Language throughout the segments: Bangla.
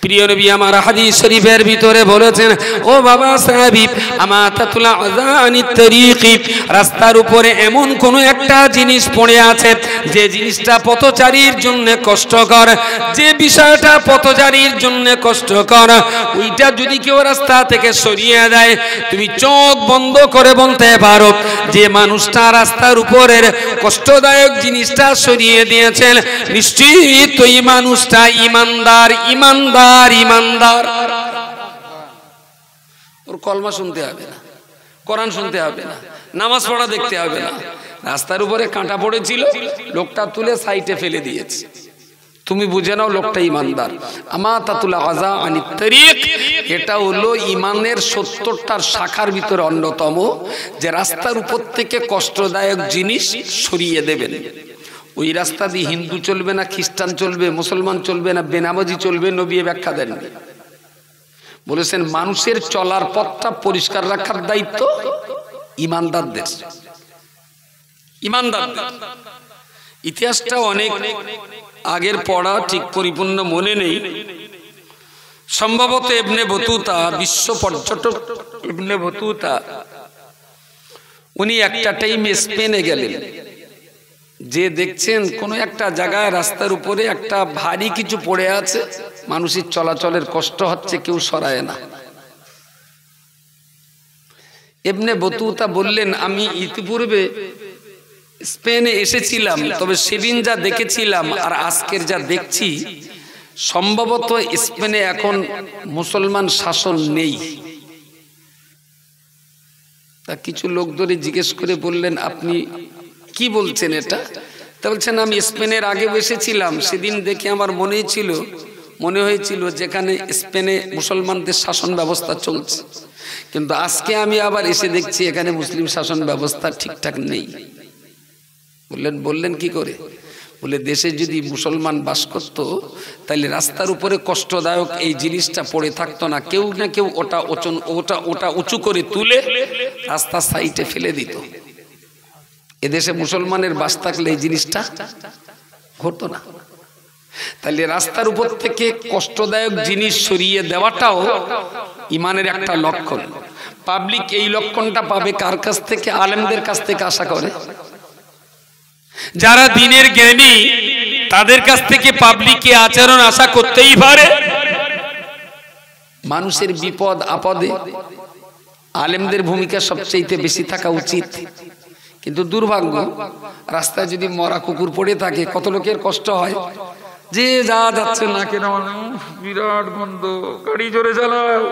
প্রিয় নবী আমার হাদিস শরীফের ভিতরে বলেছেন, ও বাবা সাহাবী, আমাতাতুল আযানিত তরিকি, রাস্তার উপরে এমন কোন একটা জিনিস পড়ে আছে যে জিনিসটা পথচারীর জন্য কষ্টকর, যে বিষয়টা পথচারীর জন্য কষ্টকর, ওইটা যদি কেউ রাস্তা থেকে সরিয়ে দেয়, তুমি চোখ বন্ধ করে বলতে পারো যে মানুষটা রাস্তার উপরের কষ্টদায়ক জিনিসটা সরিয়ে দিয়েছেন, নিশ্চিত ওই মানুষটা ইমানদার। ইমানদার ইমানদার। ওর কলমা শুনতে হবে না, কোরআন শুনতে হবে না, নামাজ পড়া দেখতে হবে না, রাস্তার উপরে কাঁটা পড়েছিল, লোকটা তুলে সাইডে ফেলে দিয়েছে, তুমি বুঝে নাও লোকটা ইমানদার। আমাতাতুল আযানিত তরিক, এটা হলো ইমানের 70টার শাখার ভিতরে অন্যতম, যে রাস্তার উপর থেকে কষ্টদায়ক জিনিস সরিয়ে দেবেন। ওই রাস্তা দিয়ে হিন্দু চলবে না, খ্রিস্টান চলবে, মুসলমান চলবে না, বেনামাজি চলবে, নবী ব্যাখ্যা দেন। বলেছেন মানুষের চলার পথটা পরিষ্কার রাখার দায়িত্ব ইমানদারদের। ইমানদারদের ইতিহাসটা অনেক আগের পড়া, ঠিক পরিপূর্ণ মনে নেই। সম্ভবত ইবনে বতুতা, বিশ্ব পর্যটক ইবনে বতুতা, উনি একটা টাইমে স্পেনে গেলেন, যে দেখছেন কোন একটা জায়গায় রাস্তার উপরে একটা ভারী কিছু পড়ে আছে, মানুষের চলাচলের কষ্ট হচ্ছে, কেউ সরায় না। ইবনে বতুতা বললেন, আমি ইতিপূর্বে স্পেনে এসেছিলাম, তবে সেদিন যা দেখেছিলাম আর আজকের যা দেখছি, সম্ভবত স্পেনে এখন মুসলমান শাসন নেই। তা কিছু লোক ধরে জিজ্ঞেস করে বললেন, আপনি কি বলছেন এটা? তা বলছেন, আমি স্পেনের আগে এসেছিলাম, সেদিন দেখে আমার মনে হয়েছিল যেখানে স্পেনে মুসলমানদের শাসন ব্যবস্থা চলছে, কিন্তু আজকে আমি আবার এসে দেখছি এখানে মুসলিম শাসন ব্যবস্থা ঠিকঠাক নেই। বললেন কি করে? বলে, দেশে যদি মুসলমান বাস করত তাহলে রাস্তার উপরে কষ্টদায়ক এই জিনিসটা পড়ে থাকতো না, কেউ না কেউ ওটা উঁচু করে তুলে রাস্তা সাইডে ফেলে দিত। এদেশে মুসলমানের বাস থাকলে এই জিনিসটা ঘটতো না। তাহলে রাস্তার উপর থেকে কষ্টদায়ক জিনিস সরিয়ে দেওয়াটাও ইমানের একটা লক্ষণ। পাবলিক এই লক্ষণটা পাবে কার কাছ থেকে? আলেমদের কাছ থেকে আশা করে। যারা দ্বীনের জ্ঞানী তাদের কাছ থেকে পাবলিকে আচরণ আশা করতেই পারে। মানুষের বিপদ আপদে আলেমদের ভূমিকা সবচেয়ে বেশি থাকা উচিত। কিন্তু দুর্ভাগ্য, রাস্তায় যদি মরা কুকুর পড়ে থাকে, কত লোকের কষ্ট হয়। যে যা যাচ্ছে না কেন, বিরাট গন্ধ, গাড়ি জোরে চালাও,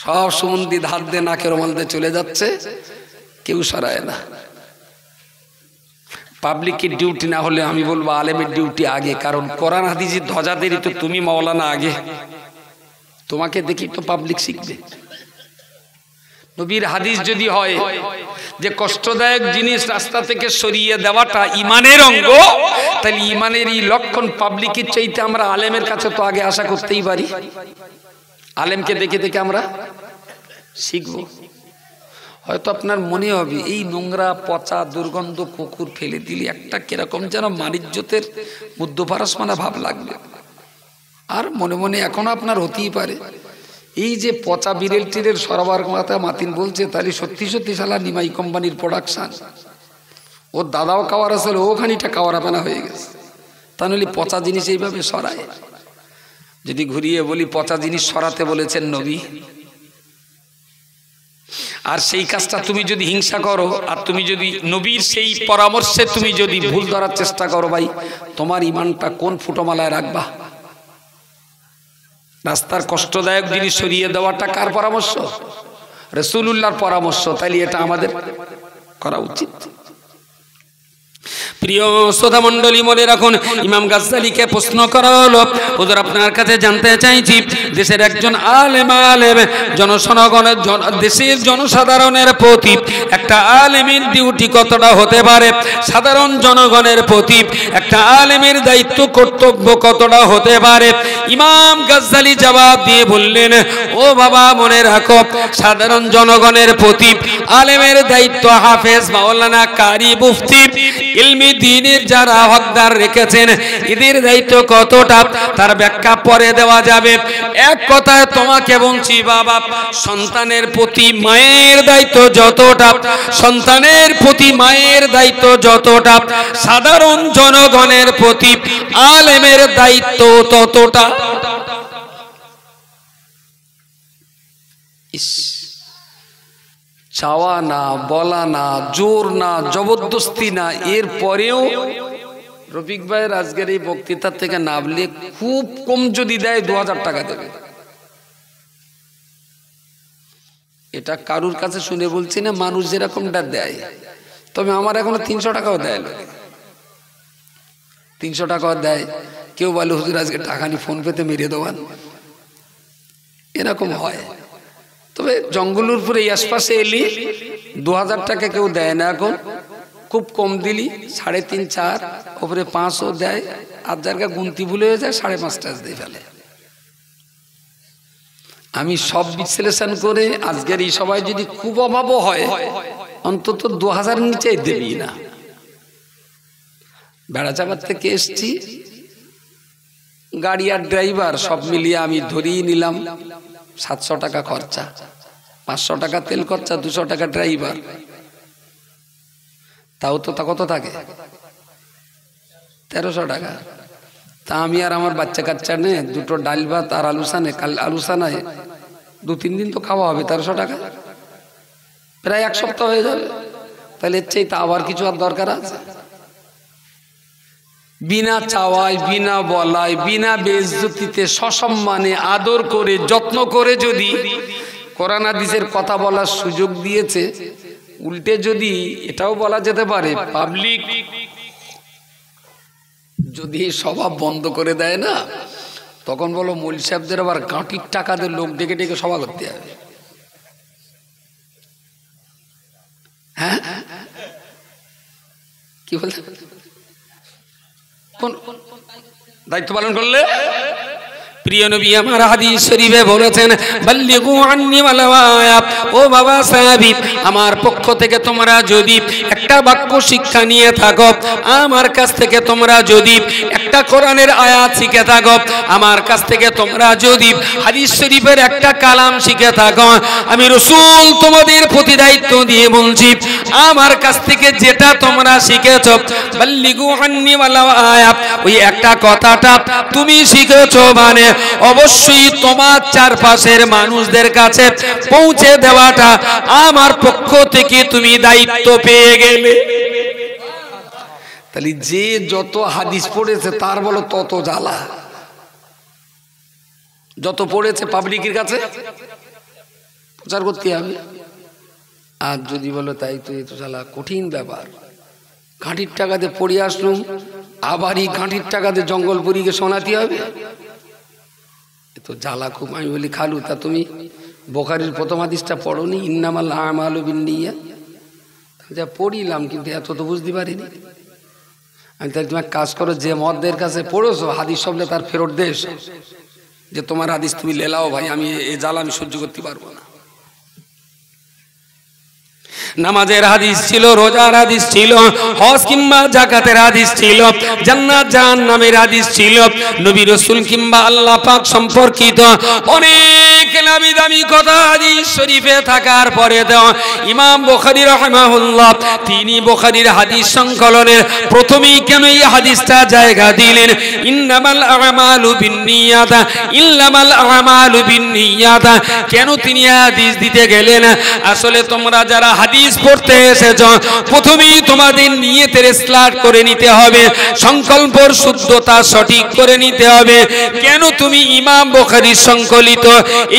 সব সুগন্ধি ধার দিয়ে নাকের রুমাল দিয়ে চলে যাচ্ছে, কেউ সরায় না। পাবলিকের ডিউটি না হলে আমি বলবো আলেমের ডিউটি আগে, কারণ কোরআন হাদিসের ধ্বজাদেরই তো তুমি মাওলানা আগে, তোমাকে দেখি তো পাবলিক শিখবে। নবীর হাদিস যদি হয় যে কষ্টদায়ক জিনিস রাস্তা থেকে সরিয়ে দেওয়াটা ইমানের অঙ্গ, তাহলে ইমানের এই লক্ষণ পাবলিকের চাইতে আমরা আলেমের কাছে তো আগে আশা করতেই পারি। আলেমকে দেখে দেখে আমরা শিখব। হয়তো আপনার মনে হবে এই নোংরা পচা দুর্গন্ধ কুকুর ফেলে দিলে একটা কিরকম যেন মানিজ্যতের মধ্যপারসমানা ভাব লাগবে, আর মনে মনে এখনো আপনার হতেই পারে এই যে পচা বিড়েল টিরের সরবার মাথা মাতিন বলছে, তাহলে সত্যি সত্যি শালা নিমাই কোম্পানির প্রোডাকশন। ওর দাদাও কাওয়ার আসলে ও খানিটা কাওয়ারাপানা হয়ে গেছে। তাহলে পচা জিনিস এইভাবে সরায়? যদি ঘুরিয়ে বলি, পচা জিনিস সরাতে বলেছেন নবী, আর সেই কাজটা তুমি যদি হিংসা করো, আর তুমি যদি নবীর সেই পরামর্শে তুমি যদি ভুল ধরার চেষ্টা করো, ভাই তোমার ইমানটা কোন ফুটোমালায় রাখবা? রাস্তার কষ্টদায়ক জিনিস সরিয়ে দেওয়াটা কার পরামর্শ? রাসূলুল্লাহর পরামর্শ। তাইলে এটা আমাদের করা উচিত। প্রিয় শ্রোতা মণ্ডলী, মনে রাখুন, ইমাম গাজ্জালিকে প্রশ্ন করা হলো, হুজুর আপনার কাছে জানতে চাইছি, দেশের একজন আলেম জনসাধারণের দেশের জনসাধারণের প্রতি একটা আলেমের ডিউটি কতটা হতে পারে? সাধারণ জনগণের প্রতি একটা একটা আলেমের দায়িত্ব কর্তব্য কতটা হতে পারে। ইমাম গাজ্জালি জবাব দিয়ে বললেন, ও বাবা মনে রাখো, সাধারণ জনগণের প্রতি আলেমের দায়িত্ব হাফেজ, মাওলানা, কারি, মুফতি, ইলমি দ্বীনের যারা হকদার রেখেছেন এদের দায়িত্ব কতটা তার ব্যাখ্যা পরে দেওয়া যাবে। এক কথায় তোমাকে বলছি বাবা, সন্তানের প্রতি মায়ের দায়িত্ব যতটা, সন্তানের প্রতি মায়ের দায়িত্ব যতটা, সাধারণ জনগণের প্রতি আলেমের দায়িত্ব ততটা। চাওয়া না, বলা না, জোর না, জবরদস্তি না, এর পরেও রফিক ভাইয়ের আজকের এই বক্তৃতার থেকে নামলে খুব কম যদি দেয় 2000 টাকা দেবে। এটা কারুর কাছে শুনে বলছি না, মানুষ যেরকমটা দেয়। তবে আমার এখনো 300 টাকাও দেয়, 300 টাকাও দেয়। কেউ বলে হুজুর আজকে টাকা নি ফোন পেতে মেরে দেওয়ান, এরকম হয়। তবে জঙ্গলের উপরে এই আশপাশে এলি 2000 টাকা কেউ দেয় না এখন, খুব কম দিলি 3.5 4, ওপরে 500 দেয়। আর যার গুনতি ভুলে হয়ে যায় 5.5 দিয়ে ফেলে। আমি সব বিশ্লেষণ করে আজকের এই সবাই যদি খুব অভাবও হয় অন্তত 2000 নিচে দেবি না। বেড়াচাপার থেকে এসছি, গাড়ি আর ড্রাইভার সব মিলিয়ে আমি ধরিয়ে নিলাম 700 টাকা খরচা, 500 টাকা তেল খরচা, 200 টাকা ড্রাইভার। তাও তো তা কত থাকে? 1300 টাকা। তা আমি আর আমার বাচ্চা কাচ্চা নে দুটো ডাল ভাত আর আলুসানে, কাল আলুসানায় 2-3 দিন তো খাওয়া হবে। 1300 টাকা প্রায় 1 সপ্তাহ হয়ে যাবে। তাহলে এর চাইতে আবার কিছু আর দরকার আছে? বিনা চাওয়ায়, বিনা বলায়, বিনা বেইজ্জতিতে, সসম্মানে, আদর করে, যত্ন করে যদি কোরআন হাদিসের কথা বলার সুযোগ দিয়েছে, উল্টে যদি এটাও বলা যেতে পারে পাবলিক যদি স্বভাব বন্ধ করে দেয় না, তখন বলো মৌলভী সাহেবদের আবার গাঁটির টাকা দিয়ে লোক ডেকে ডেকে সভা করতে হবে। হ্যাঁ, কি বলতে কোন দায়িত্ব পালন করলে? প্রিয় নবী আমার হাদিস শরীফে বলেছেন, বাল্লিগু আন্নি ওয়ালাউ আয়া। ও বাবা সাহাবী, আমার পক্ষ থেকে তোমরা যদি একটা বাক্য শিক্ষা নিয়ে থাকো, আমার কাছ থেকে তোমরা যদি একটা কোরআনের আয়াত শিখে থাকো, আমার কাছ থেকে তোমরা যদি হাদিস শরীফের একটা কালাম শিখে থাকো, আমি রাসূল তোমাদের প্রতি দায়িত্ব দিয়ে বলছি, আমার কাছ থেকে যেটা তোমরা শিখেছো, বাল্লিগু আন্নি ওয়ালাউ আয়া, ওই একটা কথাটা তুমি শিখেছো মানে অবশ্যই তোমার চারপাশের মানুষদের কাছে পৌঁছে দেওয়াটা আমার পক্ষ থেকে তুমি দায়িত্ব পেয়ে গেলে। তাহলে যে যত হাদিস পড়েছে তার বলো তত জ্বালা, যত পড়েছে পাবলিকের কাছে প্রচার করতে হবে। আর যদি বলো তাই তো এ তো জ্বালা, কঠিন ব্যাপার। ঘাঁটির টাকাতে পড়ে আসলুম, আবার এই ঘাঁটির টাকাতে জঙ্গলপুরীকে শোনাতে হবে, তো জ্বালা খুব। আমি বলি খালু, তা তুমি বুখারীর প্রথম হাদিসটা পড়োনি, ইন্নামাল আমালু বিন্নিয়াত? যা পড়িলাম, কিন্তু এত তো বুঝতে পারিনি। আমি তাহলে তুমি কাজ করো, যে মদের কাছে পড়েছো হাদিস সবলে তার ফেরত দেশ, যে তোমার হাদিস তুমি লেলাও ভাই, আমি এই জ্বালা আমি সহ্য করতে পারবো না। নামাজের হাদিস ছিল, রোজার হাদিস ছিল, হজ কিংবা যাকাতের হাদিস ছিল, জান্নাত জাহান্নামের হাদিস ছিল, নবী রাসূল কিংবা আল্লাহ পাক সম্পর্কিত অনেক নামি দামি কথা হাদিস শরীফে থাকার পরে দাও ইমাম বুখারী রাহিমাহুল্লাহ তিনি বুখারীর হাদিস সংকলনের প্রথমেই কেন এই হাদিসটা জায়গা দিলেন? ইন্নামাল আমালু বিন্নিয়াত, ইল্লামাল আমালু বিন্নিয়াত, কেন তিনি হাদিস দিতে গেলেন? আসলে তোমরা যারা হাদিস পড়তে এসেছো, প্রথমেই তোমাদের নিয়তের ইসলাহ করে নিতে হবে, সংকল্পর শুদ্ধতা সঠিক করে নিতে হবে। কেন তুমি ইমাম বুখারীর সংকলিত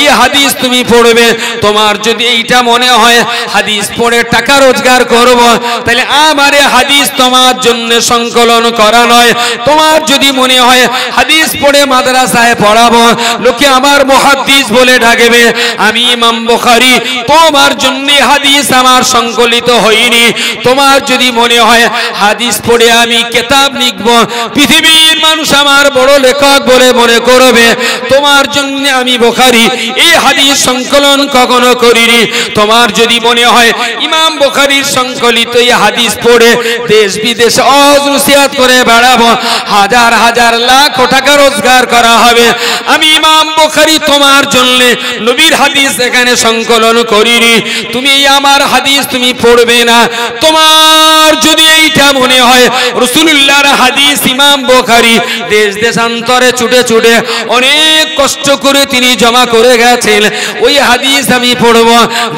এই হাদিস তুমি পড়বে, তোমার যদি এইটা মনে হয় হাদিস পড়ে টাকা রোজগার করব, তাহলে আমার হাদিস তোমার জন্য সংকলন করা নয়। তোমার যদি মনে হয় হাদিস পড়ে মাদ্রাসায় পড়াবো, লোকে আমার মুহাদ্দিস বলে ডাকবে, আমি ইমাম বুখারী, তোমার জন্য হাদিস আমার সংকলিত হয়নি। তোমার যদি মনে হয় হাদিস পড়ে আমি কিতাব লিখব, পৃথিবীর মানুষ আমার বড় লেখক বলে মনে করবে, তোমার জন্য আমি বুখারী এই হাদিস সংকলন কখনো করিনি। তোমার যদি মনে হয় ইমাম বুখারীর সংকলিত এই হাদিস পড়ে দেশ বিদেশে অজরুসিয়াত করে বেড়াবো, হাজার হাজার লাখ টাকা রোজগার করা হবে, আমি ইমাম বুখারী তোমার জন্য নবীর হাদিস এখানে সংকলন করিনি। তুমি আমার হাদিস তুমি পড়বে না। তোমার যদি এইটা মনে হয় রাসূলুল্লাহর হাদিস ইমাম বুখারী দেশ দেশান্তরে ছুটে ছুটে অনেক কষ্ট করে তিনি জমা করে গেছেন, ওই হাদিস আমি পড়ব।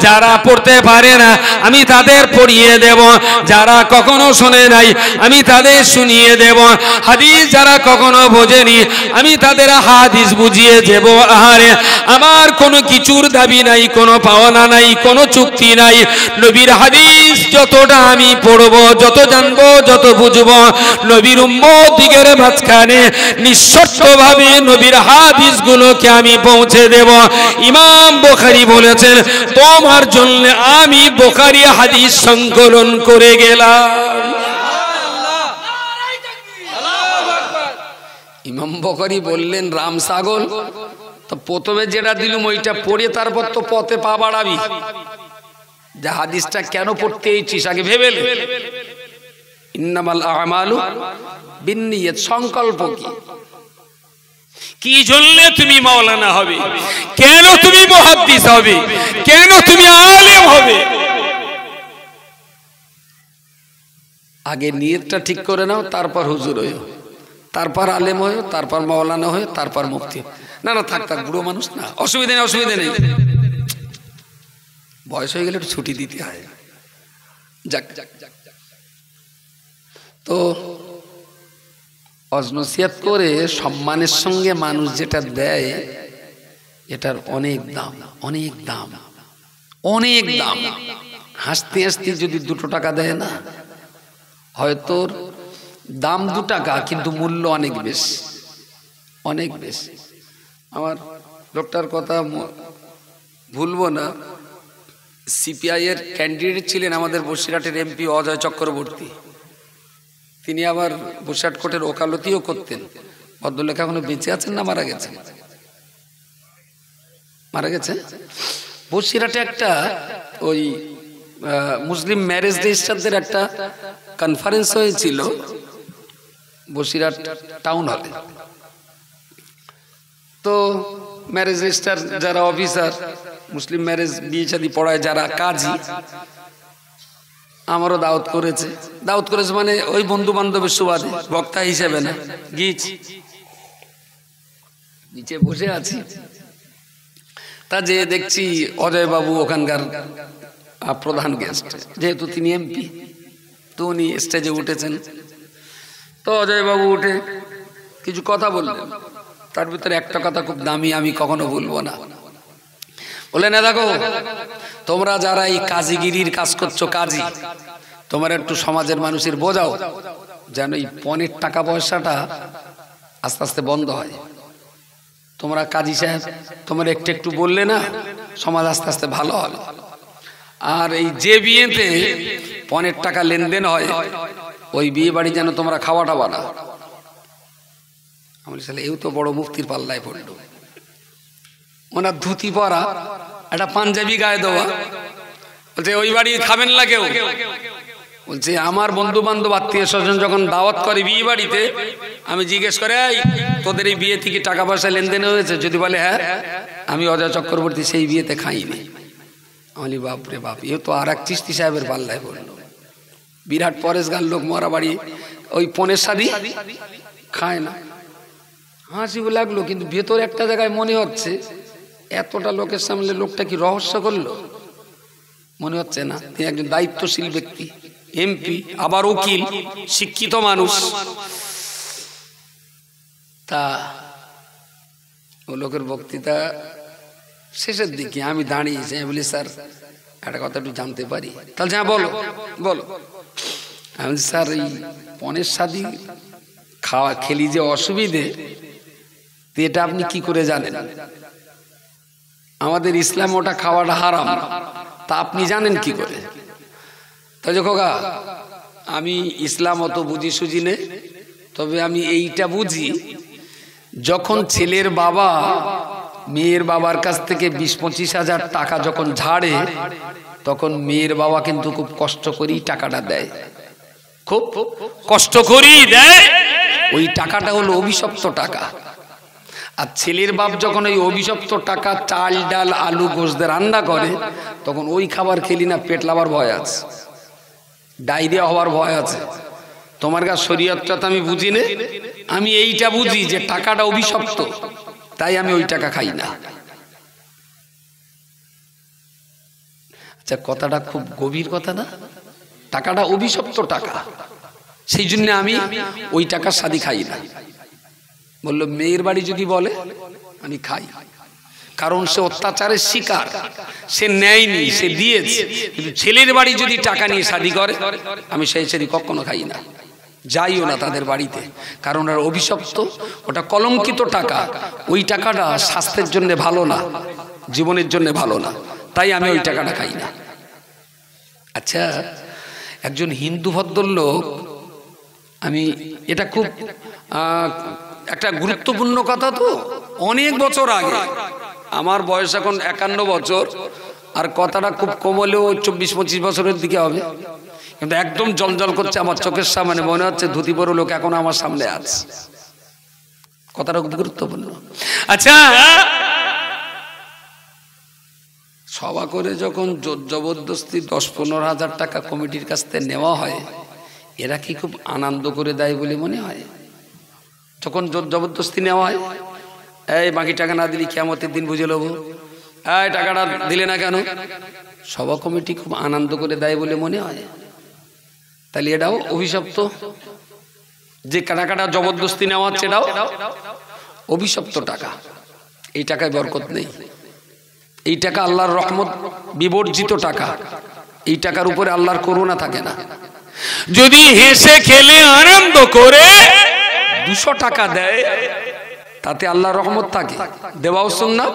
যারা পড়তে পারে না আমি তাদের পড়িয়ে দেব, যারা কখনো শুনে নাই আমি তাদের শুনিয়ে দেব, হাদিস যারা কখনো বোঝেনি আমি তাদের হাদিস বুঝিয়ে দেব। আহারে, আমার কোনো কিছুর দাবি নাই, কোনো পাওনা নাই, কোনো চুক্তি নাই। নবীর হাদিস যতটা আমি পড়ব, যত জানবো, যত বুঝবো, নবীর উম্মত দিগের মাঝখানে নিঃশর্তভাবে নবীর হাদিসগুলোকে আমি পৌঁছে দেব। ইমাম বুখারী বলেছেন, তোমার জন্য আমি বুখারী হাদিস সংকলন করে গেলাম। ইমাম বুখারী বললেন, রাম ছাগল, তো প্রথমে যেটা দিলুম ওইটা পড়ে তারপর তো পথে পা বাড়াবি। যে হাদিসটা কেন পড়তে এইছিস আগে ভেবে নে। ইন্নামাল আমালু বিন্নিয়াত, সংকল্প কি? কি জন্য তুমি মাওলানা হবে? কেন তুমি মুহাদ্দিস হবে? কেন তুমি আলেম হবে? আগে নিয়তটা ঠিক করে নাও, তারপর হুজুর হইও, তারপর আলেম হইও, তারপর মাওলানা হইও, তারপর মুফতি। না না, থাক থাক, বুড়ো মানুষ না, অসুবিধা নেই, অসুবিধা নেই, বয়স হয়ে গেলে একটু ছুটি দিতে হয়। যাক যাক যাক। তো অজনসিয়াত করে সম্মানের সঙ্গে মানুষ যেটা দেয়, এটার অনেক দাম, অনেক দাম, অনেক দাম। হাসতে হাসতে যদি 2 টাকা দেয় না, হয়তো দাম 2 টাকা কিন্তু মূল্য অনেক বেশি, অনেক বেশি। আমার লোকটার কথা ভুলবো না, সিপিআই এর ক্যান্ডিডেট ছিলেন আমাদের বসিরহাটের এমপি অজয় চক্রবর্তী। তিনি আবার বসিরহাট কোর্টের ওকালতিও করতেন। ভদ্রলোক এখনো বেঁচে আছেন না মারা গেছেন? মারা গেছে। বসিরহাটে একটা ওই মুসলিম ম্যারেজ রেজিস্ট্রারদের একটা কনফারেন্স হয়েছিল বসিরহাট টাউন হলে। তো ম্যারেজ রেজিস্ট্রার যারা অফিসার, মুসলিম ম্যারেজ বিয়ে শাদী পড়ায় যারা কাজী, আমারও দাওয়াত করেছে। দাওয়াত করেছে মানে ওই বন্ধু বান্ধবের সুবাদে, বক্তা হিসেবে না। গিয়েছি, নিচে বসে আছি, তা যে দেখছি অজয় বাবু ওখানকার প্রধান গেস্ট, যেহেতু তিনি এমপি, তো উনি স্টেজে উঠেছেন। তো অজয় বাবু উঠে কিছু কথা বললেন, তার ভিতরে একটা কথা খুব দামি, আমি কখনো ভুলবো না। বলে, না দেখো, তোমরা যারা এই কাজীগিরির কাজ করছো, কাজী, তোমরা একটু সমাজের মানুষের বোঝাও যেন এই পণের টাকা পয়সাটা আস্তে আস্তে বন্ধ হয়। তোমরা কাজী সাহেব, তোমরা একটু একটু বললে না, সমাজ আস্তে আস্তে ভালো হবে। আর এই যে বিয়েতে পণের টাকা লেনদেন হয়, ওই বিয়ে বাড়ি যেন তোমরা খাওয়াটা বানা। আমি বলি, এও তো বড় মুফতির পাল্লায় পড়লো। ওনার ধুতি পরা, একটা পাঞ্জাবি গায়ে দেওয়া, বলছে ওই বাড়ি খাবেন না কেউ? বলছে আমার বন্ধু বান্ধব আত্মীয় স্বজন যখন দাওয়াত করে বিয়ে বাড়িতে, আমি জিজ্ঞেস করে, এই তোদের এই বিয়ে থেকে টাকা পয়সা লেনদেন হয়েছে? যদি বলে হ্যাঁ, আমি অজয় চক্রবর্তী সেই বিয়েতে খাইনি। আমি বাপরে বাপ, এ তো আর এক চিশতি সাহেবের পাল্লায় পড়লো। বিরাট পরেশগার লোক, মরা বাড়ি, ওই পনের শাদী খায় না। হাসি লাগলো, কিন্তু ভেতর একটা জায়গায় মনে হচ্ছে এতটা লোকের সামনে লোকটা কি রহস্য করলো? মনে হচ্ছে না। তিনি একজন দায়িত্বশীল ব্যক্তি, এমপি, আবার উকিল, শিক্ষিত মানুষ। তা ও লোকের বক্তৃতা শেষের দিকে আমি দাঁড়িয়েছি, আমি বলি স্যার একটা কথা একটু জানতে পারি? তাহলে হ্যাঁ বলো বলো। আমি বলি স্যার এই পনের শাদি খাওয়া খেলি যে অসুবিধে, তো এটা আপনি কি করে জানেন? আমাদের ইসলাম ওটা খাওয়াটা হারাম, তা আপনি জানেন কি করে? তাই খোকা আমি ইসলাম অত বুঝি সুঝি নে, তবে আমি এইটা বুঝি, যখন ছেলের বাবা মেয়ের বাবার কাছ থেকে 20-25 হাজার টাকা যখন ঝাড়ে, তখন মেয়ের বাবা কিন্তু খুব কষ্ট করেই টাকাটা দেয়, খুব কষ্ট করেই দেয়। ওই টাকাটা হলো অভিশপ্ত টাকা। আর ছেলের বাপ যখন ওই অভিশপ্ত টাকা চাল ডাল আলু গোশত রান্না করে, তখন ওই খাবার খেলি না পেট লাবার ভয় আছে, ডায়রিয়া হওয়ার ভয় আছে। তোমার কাছে শরীয়তটা তো আমি বুঝি না, আমি এইটা বুঝি যে টাকাটা অভিশপ্ত, তাই আমি ওই টাকা খাই না। আচ্ছা কথাটা খুব গভীর কথা না? টাকাটা অভিশপ্ত টাকা, সেই জন্য আমি ওই টাকার শাদি খাই না। বললো মেয়ের বাড়ি যদি বলে আমি খাই, কারণ সে অত্যাচারের শিকার, সে নেয়নি, সে দিয়েছে। কিন্তু ছেলের বাড়ি যদি টাকা নিয়ে শাদি করে, আমি সেই শাদি কখনো খাই না, যাইও না তাদের বাড়িতে, কারণ আর অভিশপ্ত, ওটা কলঙ্কিত টাকা। ওই টাকাটা স্বাস্থ্যের জন্য ভালো না, জীবনের জন্য ভালো না, তাই আমি ওই টাকাটা খাই না। আচ্ছা একজন হিন্দু ভদ্রলোক, আমি এটা খুব একটা গুরুত্বপূর্ণ কথা, তো অনেক বছর আগে, আমার বয়স এখন 51 বছর, আর কথাটা খুব কম হলেও 24-25 বছরের দিকে হবে, কিন্তু একদম জলজল করছে আমার চোখের সামনে, মনে হচ্ছে ধুতি পরে লোক এখন আমার সামনে আছে। কথাটা খুব গুরুত্বপূর্ণ। আচ্ছা সভা করে যখন জোর জবরদস্তি 10-15 হাজার টাকা কমিটির কাছ থেকে নেওয়া হয়, এরা কি খুব আনন্দ করে দেয় বলে মনে হয়? যখন জোর জবরদস্তি নেওয়া হয়, এই বাকি টাকা না দিলে কিয়ামতের দিন বুঝে নেবো, এই টাকাটা দিলে না কেন? সভা কমিটি খুব আনন্দ করে দেয় বলে মনে হয়? তাহলে এটাও অভিশপ্ত, যে টাকাটা জবরদস্তি নেওয়া হচ্ছে এটাও অভিশপ্ত টাকা। এই টাকায় বরকত নেই, এই টাকা আল্লাহর রহমত বিবর্জিত টাকা, এই টাকার উপরে আল্লাহর করুণা থাকে না। যদি হেসে খেলে আনন্দ করে 200 টাকা দেয়, তাতে আল্লাহর রহমত থাকে, দেওয়াও সুন্নাত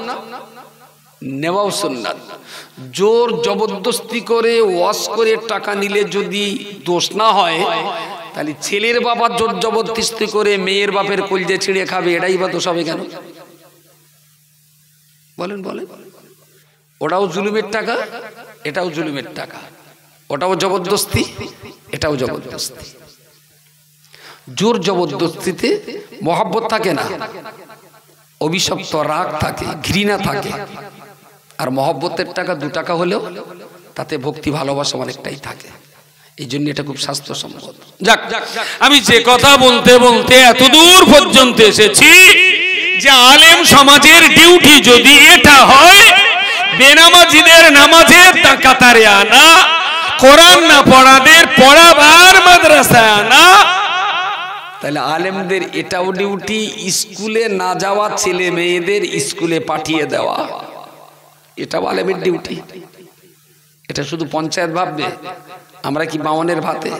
নেওয়াও সুন্নাত। জোর জবরদস্তি করে ওয়াশ করে টাকা নিলে যদি দোষ না হয়, তাহলে ছেলের বাবা জোর জবরদস্তি করে মেয়ের বাপের কলজে ছিঁড়ে খাবে, এটাই বা দোষ হবে কেন? বলেন বলেন। ওটাও জুলুমের টাকা, এটাও জুলুমের টাকা, ওটাও জবরদস্তি, এটাও জবরদস্তি। জোর জবরদস্তিতে মহব্বত থাকে না, অভিশপ্ত রাগ থাকে, ঘৃণা থাকে। আর মহব্বতের টাকা 2 টাকা হলেও তাতে ভক্তি ভালোবাসা অনেকটাই থাকে, এই জন্য এটা খুব স্বাস্থ্যসম্মত। যাক, আমি যে কথা বলতে বলতে এত দূর পর্যন্ত এসেছি যে আলেম সমাজের ডিউটি যদি এটা হয়, বেনামাজিদের নামাজের কাতারে আনা, কোরআন না পড়াদের পড়াবার মাদ্রাসায় আনা, তাহলে আলেমদের এটাও ডিউটি স্কুলে না যাওয়া ছেলে মেয়েদের স্কুলে পাঠিয়ে দেওয়া, এটাও আলেমের ডিউটি। এটা শুধু পঞ্চায়েত ভাববে, আমরা কি বামনের ভাতে?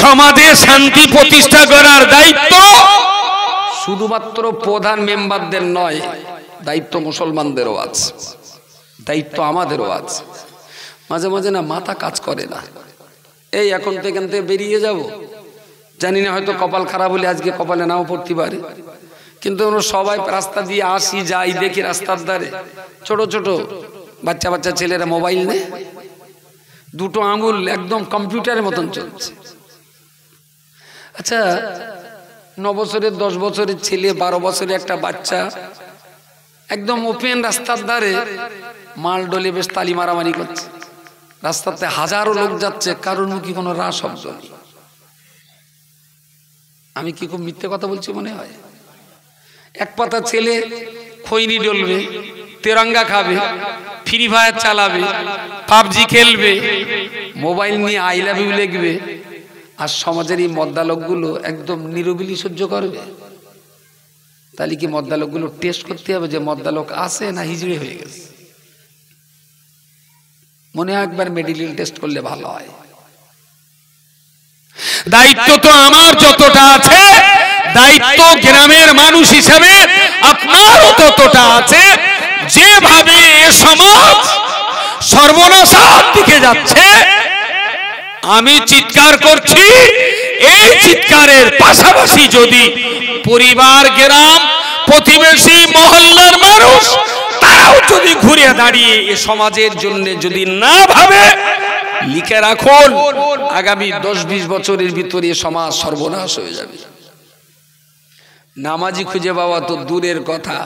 সমাজে শান্তি প্রতিষ্ঠা করার দায়িত্ব শুধুমাত্র প্রধান মেম্বারদের নয়, দায়িত্ব মুসলমানদেরও আছে, দায়িত্ব আমাদেরও আছে। মাঝে মাঝে না মাথা কাজ করে না, এই এখন থেকে বেরিয়ে যাব, জানি না হয়তো কপাল খারাপ হলে আজকে কপালে নাও পড়তে পারে, কিন্তু আমরা সবাই রাস্তা দিয়ে আসি যাই, দেখি রাস্তার ধারে ছোট ছোট বাচ্চা বাচ্চা ছেলেরা মোবাইল নেয়, 2টো আঙুল একদম কম্পিউটারের মতন চলছে। আচ্ছা 9 বছরের 10 বছরের ছেলে, 12 বছরের একটা বাচ্চা একদম ওপেন রাস্তার ধারে মাল ডলে বেশ তালি মারামারি করছে, রাস্তাতে হাজারো লোক যাচ্ছে, কারোর মুখে কোনো রা শব্দ নেই। আমি কি খুব মিথ্যে কথা বলছি মনে হয়? এক পাতা ছেলে খৈনি ডলবে, তেরঙ্গা খাবে, ফ্রি ফায়ার চালাবে, পাবজি খেলবে, মোবাইল নিয়ে আই লাভ ইউ লিখবে, আর সমাজের এই মদ্দা লোকগুলো একদম নিরবিলি সহ্য করবে। তাহলে কি মদ্দালোকগুলো টেস্ট করতে হবে যে মদ্দালোক আছে না হিজড়ে হয়ে গেছে? মনে হয় একবার মেডিকেল টেস্ট করলে ভালো হয়। দায়িত্ব তো আমার যতটা আছে, দায়িত্ব গ্রামের মানুষ হিসেবে আপনারও ততটা আছে। যেভাবে সমাজ সর্বনাশার দিকে যাচ্ছে, আমি চিৎকার করছি, এই চিৎকারের পাশাপাশি যদি পরিবার, গ্রাম, প্রতিবেশী, মহল্লার মানুষ তারাও যদি ঘুরে দাঁড়িয়ে এ সমাজের জন্য যদি না ভাবে, লিখে রাখুন আগামী 10-20 বছরের ভিতরে সমাজ সর্বনাশ হয়ে যাবে। নামাজি খুঁজে পাওয়া তো দূরের কথা,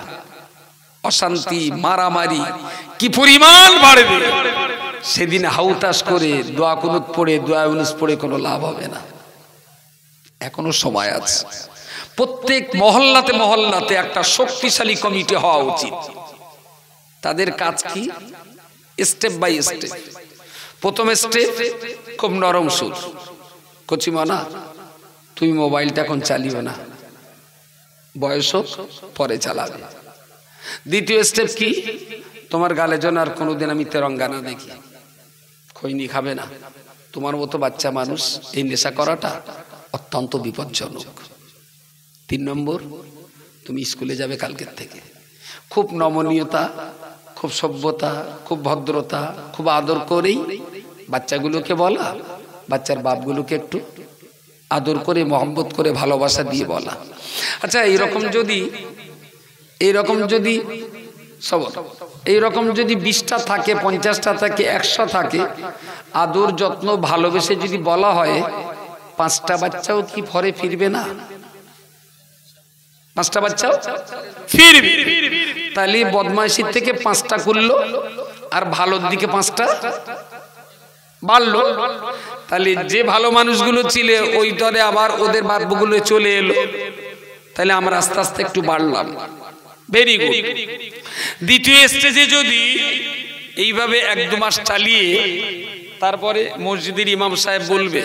অশান্তি, মারামারি কি পরিমাণ বাড়বে। সেদিন হাউতাস করে দোয়া কুনুত পড়ে, দোয়া ইউনুস পড়ে কোনো লাভ হবে না। এখনো সময় আছে। প্রত্যেক মহল্লাতে মহল্লাতে একটা শক্তিশালী কমিটি হওয়া উচিত। তাদের কাজ কি? Step by step. প্রথম স্টেপ খুব নরম সুর, কচিমানা তুমি মোবাইলটা এখন চালিও না, বয়স হোক পরে চালাবে। দ্বিতীয় স্টেপ কি? তোমার গালে যেন আর কোনোদিন আমি তেরঙ্গা না দেখি, খৈনি খাবে না। তোমার মতো বাচ্চা মানুষ এই নেশা করাটা অত্যন্ত বিপজ্জনক। 3 নম্বর, তুমি স্কুলে যাবে কালকের থেকে। খুব নমনীয়তা, খুব সভ্যতা, খুব ভদ্রতা, খুব আদর করেই বাচ্চাগুলোকে বলা, বাচ্চার বাপগুলোকে একটু আদর করে, মহব্বত করে, ভালোবাসা দিয়ে বলা। আচ্ছা, এইরকম যদি সবর, এইরকম যদি 20টা থাকে, 50টা থাকে, 100 থাকে, আদর যত্ন ভালোবেসে যদি বলা হয়, 5টা বাচ্চাও কি ফরে ফিরবে না? 5টা বাচ্চাও ফিরবে। তাহলে বদমাইশির থেকে 5টা করলো, আর ভালোর দিকে 5টা বাড়লো। তাহলে যে ভালো মানুষগুলো ছিল ওই দরে আবার ওদের বাপগুলো চলে এলো, তাহলে আমরা আস্তে আস্তে একটু বাড়লাম। Very good. দ্বিতীয় স্টেজে যদি এইভাবে 1-2 মাস চালিয়ে তারপরে মসজিদের ইমাম সাহেব বলবে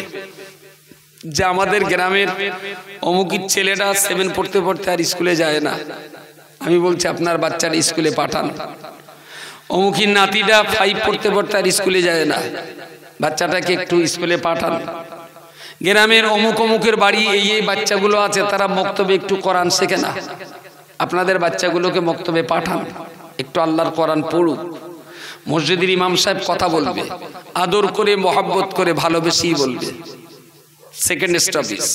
যে আমাদের গ্রামের অমুকির ছেলেটা 7 পড়তে পড়তে আর স্কুলে যায় না, আমি বলছি আপনার বাচ্চারা স্কুলে পাঠান। অমুকির নাতিটা 5 পড়তে পড়তে আর স্কুলে যায় না, বাচ্চাটাকে একটু স্কুলে পাঠান। গ্রামের অমুক অমুকের বাড়ি এই বাচ্চাগুলো আছে, তারা মক্তবে একটু কোরআন শেখে না, আপনাদের বাচ্চাগুলোকে মক্তবে পাঠান, একটু আল্লাহর কোরআন পড়ুক। মসজিদের ইমাম সাহেব কথা বলবে, আদর করে, মহব্বত করে, ভালোবেসেই বলবে। সেকেন্ড স্টপিস।